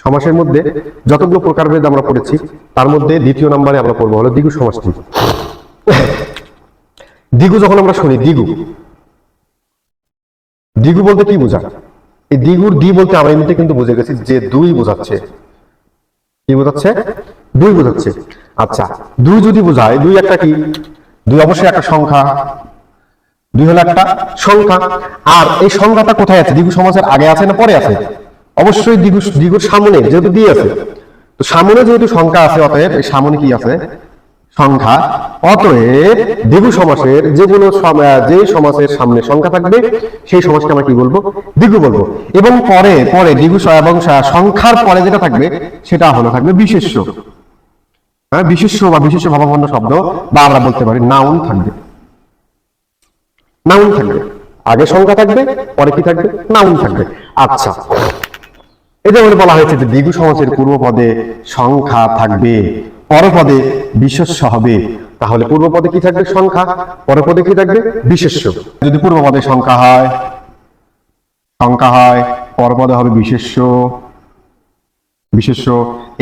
সমাসের মধ্যে যতগুলো প্রকারভেদ আমরা পড়েছি তার মধ্যে দ্বিতীয় নম্বরে আমরা পড়বো হলো দ্বিগু সমাসটি। দ্বিগু যখন আমরা শুনি দ্বিগু, দ্বিগু বলতে কি বোঝায়? এই দ্বিগুর দ্বি বলতে আমরা এমনিতে কিন্তু বুঝে গেছি যে দুই বোঝাচ্ছে। কি বোঝাচ্ছে? দুই বোঝাচ্ছে। আচ্ছা, দুই যদি বোঝায়, দুই একটা কি? দুই অবশ্যই একটা সংখ্যা। দুই হলো একটা সংখ্যা। আর এই সংখ্যাটা কোথায় আছে? দ্বিগু সমাসের আগে আছে না পরে আছে? অবশ্যই দ্বিগুর সামনে, যেহেতু দ্বি আছে তো সামনে যেহেতু সংখ্যা আছে, অতএব এই সামনে কি আছে? সংখ্যা। অতএব দ্বিগু সমাসের যেগুলো যে সমাসের সামনে সংখ্যা থাকবে সেই সমাসকে আমরা কি বলবো? দ্বিগু বলবো। এবং পরে পরে দ্বিগু এবং সংখ্যার পরে যেটা থাকবে সেটা হলো থাকবে বিশেষ্য। হ্যাঁ, বিশেষ্য বা বিশেষ্য ভাবাপন্ন শব্দ, বা আমরা বলতে পারি নাউন থাকবে। নাউন থাকবে, আগে সংখ্যা থাকবে, পরে কি থাকবে? নাউন থাকবে। আচ্ছা, এই যেমন বলা হয়েছে যে দ্বিগু সমাসের পূর্ব পদে সংখ্যা থাকবে, পরপদে বিশেষ্য হবে। তাহলে পূর্ব পদে কি থাকবে? সংখ্যা। পরপদে কি থাকবে? বিশেষ্য। যদি পূর্ব পদে সংখ্যা হয়, পরপদে হবে বিশেষ্য। বিশেষ্য,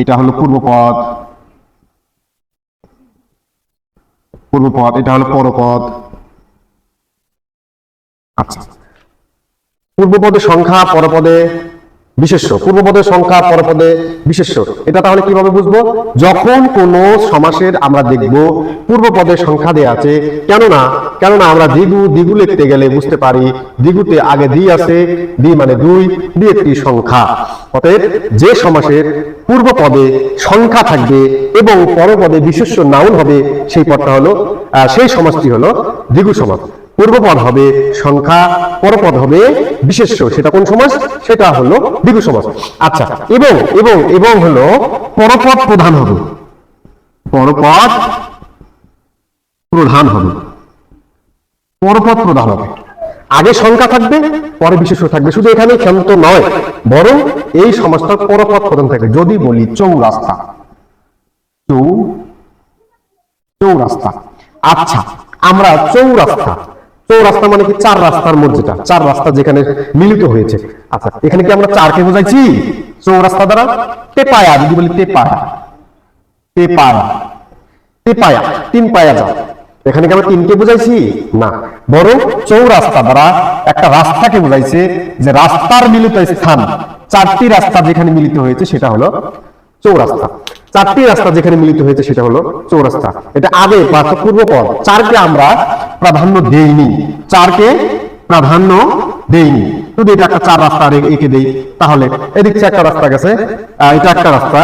এটা হলো পূর্বপদ। এটা হলো পরপদ। আচ্ছা, পূর্বপদে সংখ্যা, পরপদে বিশেষ্য। পূর্বপদের সংখ্যা, পরপদে বিশেষ্য। এটা তাহলে কিভাবে বুঝবো? যখন কোন সমাসের আমরা দেখব পূর্বপদের সংখ্যা দেয়া আছে, কেননা আমরা দ্বিগু লিখতে গেলে বুঝতে পারি দ্বিগুতে আগে দ্বি আছে, দ্বি মানে দুই, দ্বি একটি সংখ্যা। অতএব যে সমাসের পূর্বপদে সংখ্যা থাকবে এবং পরপদে বিশেষ্য নাউন হবে সেই পদটা হলো সেই সমাসটি হলো দ্বিগু সমাস। পূর্বপদ হবে সংখ্যা, পরপদ হবে বিশেষ্য। সেটা কোন সমাস? সেটা হলো দ্বিগু সমাস। আচ্ছা, এবং হলো পরপদ প্রধান হবে। পরপদ প্রধান হবে। পরপদ প্রধান হবে, আগে সংখ্যা থাকবে, পরে বিশেষ্য থাকবে। শুধু এখানে ক্ষান্ত নয়, বরং এই সমাসটা পরপদ প্রধান থাকবে। যদি বলি চৌরাস্তা, চৌরাস্তা। আচ্ছা, আমরা চৌরাস্তা মানে কি? চার রাস্তার মোট, যেটা চার রাস্তা যেখানে মিলিত হয়েছে। আচ্ছা, এখানে কি আমরা চারকে বোঝাইছি চৌরাস্তা দ্বারা? তেপায়া, যদি বলি তেপায়া, তিন পায়া যা, এখানে কি আমরা তিনকে বোঝাইছি? না, বরং চৌরাস্তা দ্বারা একটা রাস্তাকে বোঝাইছে, যে রাস্তার মিলিত স্থান, চারটি রাস্তা যেখানে মিলিত হয়েছে সেটা হলো চৌরাস্তা। চারটি রাস্তা যেখানে মিলিত হয়েছে সেটা হলো চৌরাস্তা। এটা আগে বা পূর্বপদ। চারকে আমরা প্রাধান্য দেইনি, যদি এটা একটা চার রাস্তা এঁকে দেই, তাহলে এদিক থেকে একটা রাস্তা গেছে, এটা একটা রাস্তা,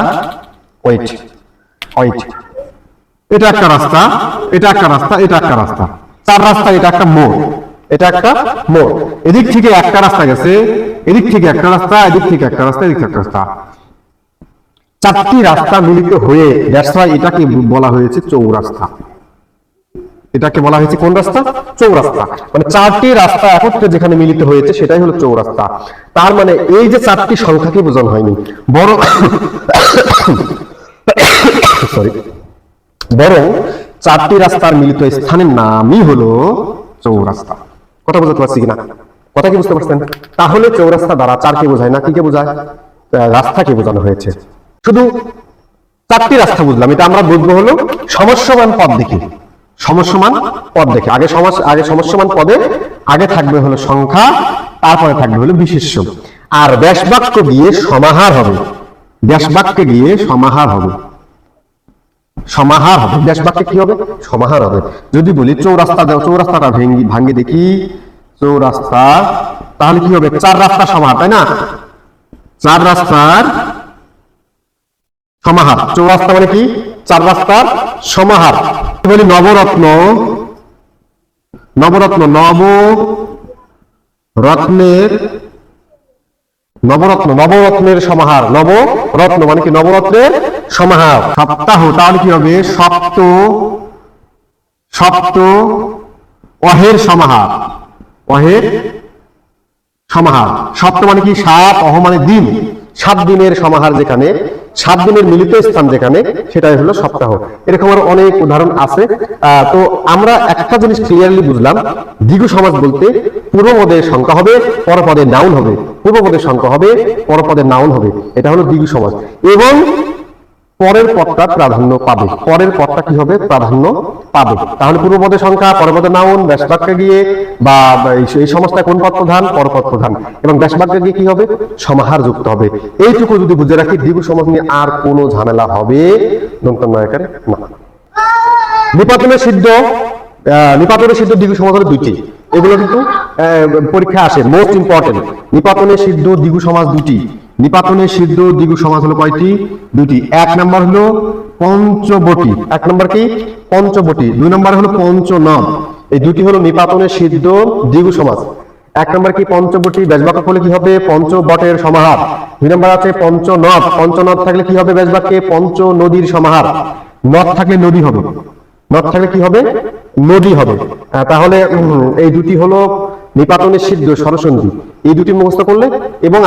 ওয়েট, এটা একটা রাস্তা, এটা একটা রাস্তা, এটা একটা রাস্তা, চার রাস্তা, এটা একটা মোড়, এটা একটা মোড়। এদিক থেকে একটা রাস্তা গেছে, এদিক থেকে একটা রাস্তা, এদিক থেকে একটা রাস্তা, এদিক থেকে একটা রাস্তা, চারটি রাস্তা মিলিত হয়ে এটাকে বলা হয়েছে চৌরাস্তা। এটাকে বলা হয়েছে কোন রাস্তা? চৌরাস্তা। মানে চারটি রাস্তা একত্রে যেখানে মিলিত হয়েছে সেটাই হলো চৌরাস্তা। তার মানে এই যে চারটি সংখ্যাকে বোঝানো হয়নি, বরং চারটি রাস্তার মিলিত স্থানের নামই হলো চৌরাস্তা। কথা বুঝতে পারছি কিনা? কথা কি বুঝতে পারছেন? তাহলে চৌরাস্তা দ্বারা চারকে বোঝায় না, কি কে বোঝায়? রাস্তাকে বোঝানো হয়েছে। শুধু চারটি রাস্তা বুঝলাম, এটা আমরা বুঝবো হলো সমস্যমান পদ দেখে। আগে সমস্যমান পদে আগে থাকবে হলো সংখ্যা, তারপরে থাকবে হলো বিশেষ্য। আর ব্যাসবাক্য গিয়ে সমাহার হবে। ব্যাসবাক্যে গিয়ে সমাহার হবে। ব্যাসবাক্যে কি হবে? সমাহার হবে। যদি বলি চৌরাস্তা দাও, চৌরাস্তাটা ভাঙ্গে দেখি, চৌরাস্তা, তাহলে কি হবে? চার রাস্তার সমাহার, তাই না? চার রাস্তার সমাহার। চৌরাস্তা মানে কি? চার রাস্তার সমাহার। বলি নবরত্ন, নবরত্নের সমাহার। নবরত্ন মানে কি? নবরত্নের সমাহার। সপ্তাহ, তাহলে কি হবে? সপ্ত অহের সমাহার। সপ্ত মানে কি? সাত, অহ মানে দিন, 7 দিনের সমাহার যেখানে, 7 দিনের মিলিত স্থান যেখানে, সেটাই হলো সপ্তাহ। এরকম আরো অনেক উদাহরণ আছে। তো আমরা একটা জিনিস ক্লিয়ারলি বুঝলাম, দ্বিগু সমাজ বলতে পূর্বপদের সংখ্যা হবে, পরপদের নাউন হবে, পূর্বপদের সংখ্যা হবে, পরপদের নাউন হবে, এটা হলো দ্বিগু সমাজ। এবং পরের পদটা প্রাধান্য পাবে, পরের পদটা কি হবে, প্রাধান্য পাবে। তাহলে পূর্বপদের সংখ্যা, পরপদের নাউন, ব্যাসবাক্যে গিয়ে বা এই সমাজটা কোন পদ প্রধান, পরপদ প্রধান, এবং ব্যাসবাক্যে গিয়ে কি হবে, সমাহার যুক্ত হবে। এইটুকু যদি বুঝে রাখি, দ্বিগু সমাজ নিয়ে আর কোনো ঝামেলা হবে দন্তন্য আকারে না। নিপাতনের সিদ্ধ, নিপাতনের সিদ্ধ দ্বিগু সমাজ হলো দুইটি। এগুলো কিন্তু পরীক্ষা আসে, মোস্ট ইম্পর্টেন্ট। নিপাতনের সিদ্ধ দ্বিগু সমাজ দুটি। নিপাতনের সিদ্ধ দ্বিগু সমাজ হলো কয়টি, দুটি। এক নাম্বার হলো পঞ্চবটি, এক নাম্বার কি, পঞ্চবটি। 2 নাম্বার হলো পঞ্চনদ। এই দুটি হলো নিপাতনের সিদ্ধ দ্বিগু সমাজ। এক নাম্বার কি, পঞ্চবটি, ব্যাসবাক্য করলে কি হবে, পঞ্চবটের সমাহার। 2 নাম্বার আছে পঞ্চনদ, পঞ্চনদ থাকলে কি হবে, ব্যাসবাক্যে পঞ্চ নদীর সমাহার। নদ থাকলে নদী হবে, নদ থাকলে কি হবে, নদী হবে। তাহলে এই দুটি হলো নিপাতনের সিদ্ধ স্বরসন্ধি। এই দুটি মুখস্থ করলে এবং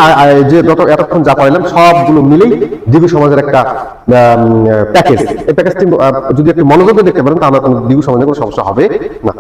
যে যত এতক্ষণ যা পাইলাম সবগুলো মিলেই দ্বিগু সমাজের একটা প্যাকেজ। এই প্যাকেজটি যদি একটু মনোযোগ দিয়ে দেখতে পারেন, তাহলে দ্বিগু সমাজের কোনো সমস্যা হবে না।